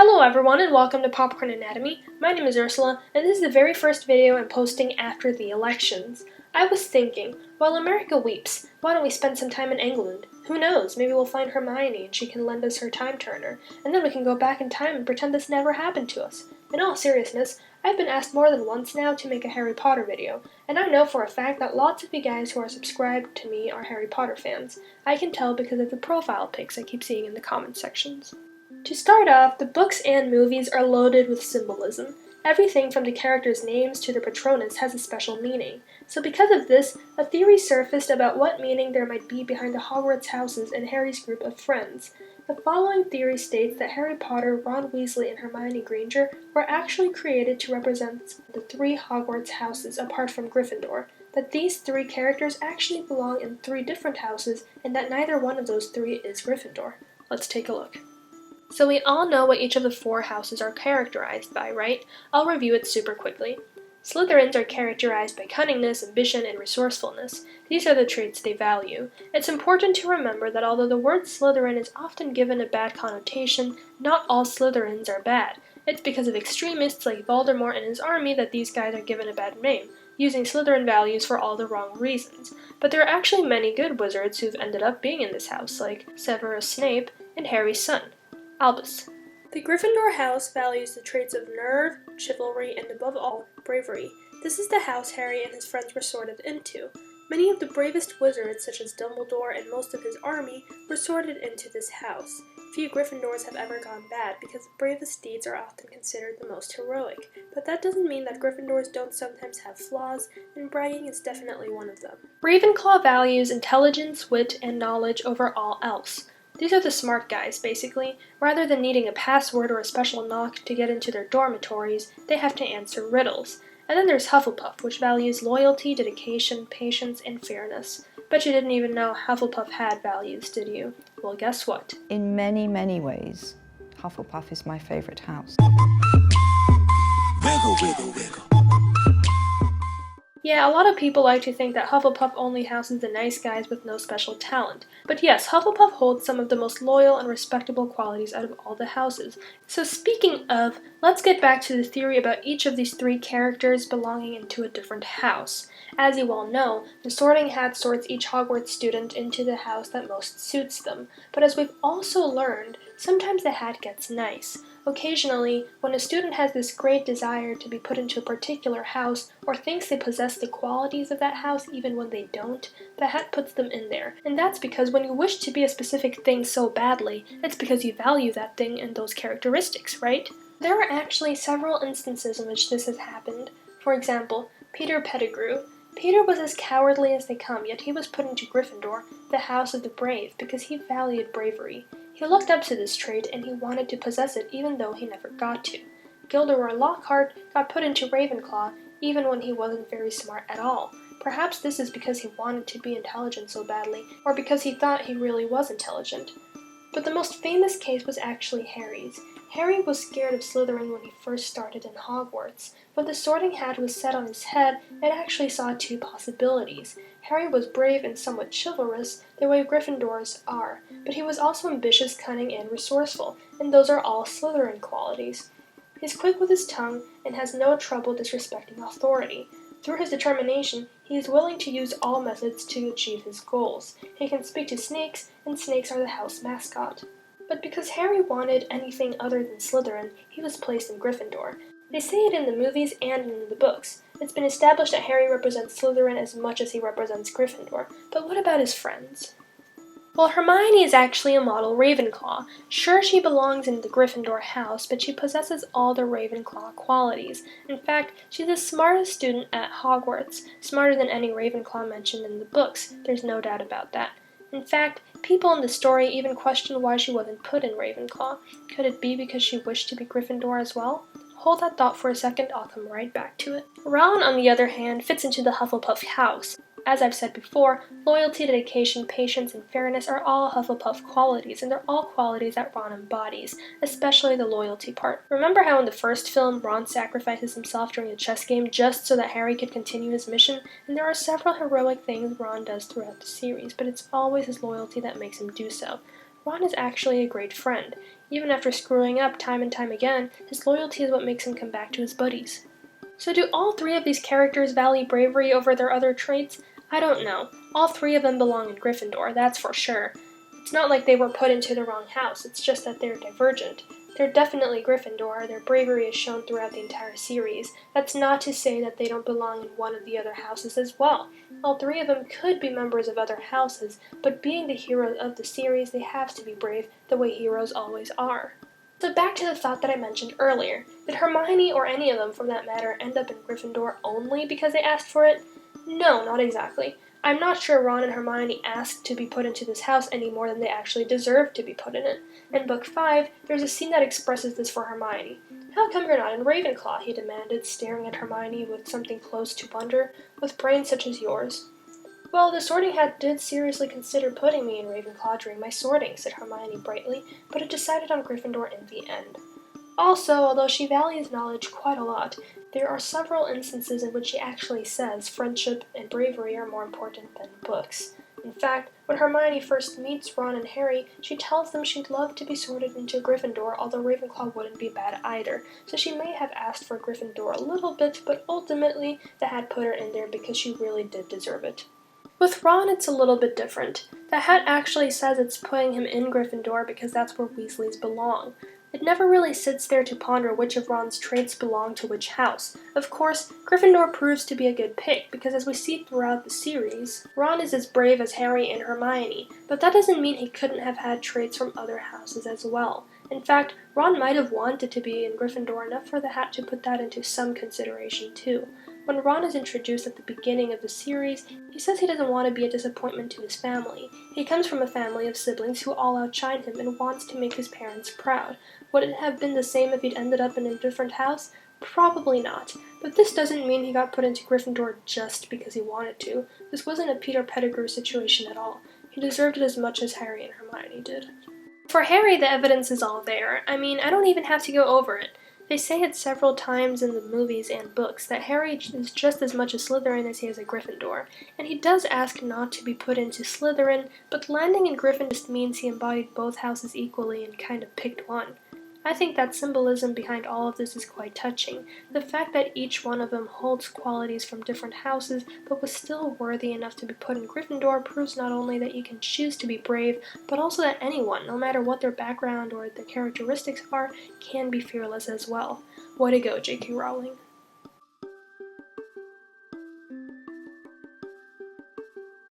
Hello everyone and welcome to Popcorn Anatomy. My name is Ursula and this is the very first video I'm posting after the elections. I was thinking, while America weeps, why don't we spend some time in England? Who knows, maybe we'll find Hermione and she can lend us her time turner, and then we can go back in time and pretend this never happened to us. In all seriousness, I've been asked more than once now to make a Harry Potter video, and I know for a fact that lots of you guys who are subscribed to me are Harry Potter fans. I can tell because of the profile pics I keep seeing in the comment sections. To start off, the books and movies are loaded with symbolism. Everything from the characters' names to their Patronus has a special meaning. So because of this, a theory surfaced about what meaning there might be behind the Hogwarts houses and Harry's group of friends. The following theory states that Harry Potter, Ron Weasley, and Hermione Granger were actually created to represent the three Hogwarts houses apart from Gryffindor, that these three characters actually belong in three different houses, and that neither one of those three is Gryffindor. Let's take a look. So we all know what each of the four houses are characterized by, right? I'll review it super quickly. Slytherins are characterized by cunningness, ambition, and resourcefulness. These are the traits they value. It's important to remember that although the word Slytherin is often given a bad connotation, not all Slytherins are bad. It's because of extremists like Voldemort and his army that these guys are given a bad name, using Slytherin values for all the wrong reasons. But there are actually many good wizards who've ended up being in this house, like Severus Snape and Harry's son, Albus. The Gryffindor house values the traits of nerve, chivalry, and above all, bravery. This is the house Harry and his friends were sorted into. Many of the bravest wizards, such as Dumbledore and most of his army, were sorted into this house. Few Gryffindors have ever gone bad because the bravest deeds are often considered the most heroic, but that doesn't mean that Gryffindors don't sometimes have flaws, and bragging is definitely one of them. Ravenclaw values intelligence, wit, and knowledge over all else. These are the smart guys, basically. Rather than needing a password or a special knock to get into their dormitories, they have to answer riddles. And then there's Hufflepuff, which values loyalty, dedication, patience, and fairness. Bet you didn't even know Hufflepuff had values, did you? Well, guess what? In many, many ways, Hufflepuff is my favorite house. Wiggle, wiggle, wiggle. Yeah, a lot of people like to think that Hufflepuff only houses the nice guys with no special talent. But yes, Hufflepuff holds some of the most loyal and respectable qualities out of all the houses. So speaking of, let's get back to the theory about each of these three characters belonging into a different house. As you all know, the Sorting Hat sorts each Hogwarts student into the house that most suits them. But as we've also learned, sometimes the hat gets nice. Occasionally, when a student has this great desire to be put into a particular house or thinks they possess the qualities of that house even when they don't, the hat puts them in there. And that's because when you wish to be a specific thing so badly, it's because you value that thing and those characteristics, right? There are actually several instances in which this has happened. For example, Peter Pettigrew. Peter was as cowardly as they come, yet he was put into Gryffindor, the house of the brave, because he valued bravery. He looked up to this trait, and he wanted to possess it even though he never got to. Gilderoy Lockhart got put into Ravenclaw even when he wasn't very smart at all. Perhaps this is because he wanted to be intelligent so badly, or because he thought he really was intelligent. But the most famous case was actually Harry's. Harry was scared of Slytherin when he first started in Hogwarts. When the Sorting Hat was set on his head, it actually saw two possibilities. Harry was brave and somewhat chivalrous, the way Gryffindors are, but he was also ambitious, cunning, and resourceful, and those are all Slytherin qualities. He's quick with his tongue and has no trouble disrespecting authority. Through his determination, he is willing to use all methods to achieve his goals. He can speak to snakes, and snakes are the house mascot. But because Harry wanted anything other than Slytherin, he was placed in Gryffindor. They say it in the movies and in the books. It's been established that Harry represents Slytherin as much as he represents Gryffindor. But what about his friends? Well, Hermione is actually a model Ravenclaw. Sure, she belongs in the Gryffindor house, but she possesses all the Ravenclaw qualities. In fact, she's the smartest student at Hogwarts, smarter than any Ravenclaw mentioned in the books. There's no doubt about that. In fact, people in the story even question why she wasn't put in Ravenclaw. Could it be because she wished to be Gryffindor as well? Hold that thought for a second, I'll come right back to it. Ron, on the other hand, fits into the Hufflepuff house. As I've said before, loyalty, dedication, patience, and fairness are all Hufflepuff qualities, and they're all qualities that Ron embodies, especially the loyalty part. Remember how in the first film, Ron sacrifices himself during a chess game just so that Harry could continue his mission? And there are several heroic things Ron does throughout the series, but it's always his loyalty that makes him do so. Ron is actually a great friend. Even after screwing up time and time again, his loyalty is what makes him come back to his buddies. So do all three of these characters value bravery over their other traits? I don't know. All three of them belong in Gryffindor, that's for sure. It's not like they were put into the wrong house, it's just that they're divergent. They're definitely Gryffindor, their bravery is shown throughout the entire series. That's not to say that they don't belong in one of the other houses as well. All three of them could be members of other houses, but being the heroes of the series, they have to be brave the way heroes always are. So back to the thought that I mentioned earlier. Did Hermione, or any of them for that matter, end up in Gryffindor only because they asked for it? No, not exactly. I'm not sure Ron and Hermione asked to be put into this house any more than they actually deserved to be put in it. In Book 5, there's a scene that expresses this for Hermione. "How come you're not in Ravenclaw?" he demanded, staring at Hermione with something close to wonder, "with brains such as yours." "Well, the Sorting Hat did seriously consider putting me in Ravenclaw during my sorting," said Hermione brightly, "but it decided on Gryffindor in the end." Also, although she values knowledge quite a lot, there are several instances in which she actually says friendship and bravery are more important than books. In fact, when Hermione first meets Ron and Harry, she tells them she'd love to be sorted into Gryffindor, although Ravenclaw wouldn't be bad either, so she may have asked for Gryffindor a little bit, but ultimately the hat put her in there because she really did deserve it. With Ron, it's a little bit different. The hat actually says it's putting him in Gryffindor because that's where Weasleys belong. It never really sits there to ponder which of Ron's traits belong to which house. Of course, Gryffindor proves to be a good pick, because as we see throughout the series, Ron is as brave as Harry and Hermione, but that doesn't mean he couldn't have had traits from other houses as well. In fact, Ron might have wanted to be in Gryffindor enough for the hat to put that into some consideration too. When Ron is introduced at the beginning of the series, he says he doesn't want to be a disappointment to his family. He comes from a family of siblings who all outshine him and wants to make his parents proud. Would it have been the same if he'd ended up in a different house? Probably not. But this doesn't mean he got put into Gryffindor just because he wanted to. This wasn't a Peter Pettigrew situation at all. He deserved it as much as Harry and Hermione did. For Harry, the evidence is all there. I mean, I don't even have to go over it. They say it several times in the movies and books that Harry is just as much a Slytherin as he is a Gryffindor, and he does ask not to be put into Slytherin, but landing in Gryffindor just means he embodied both houses equally and kind of picked one. I think that symbolism behind all of this is quite touching. The fact that each one of them holds qualities from different houses, but was still worthy enough to be put in Gryffindor proves not only that you can choose to be brave, but also that anyone, no matter what their background or their characteristics are, can be fearless as well. Way to go, J.K. Rowling.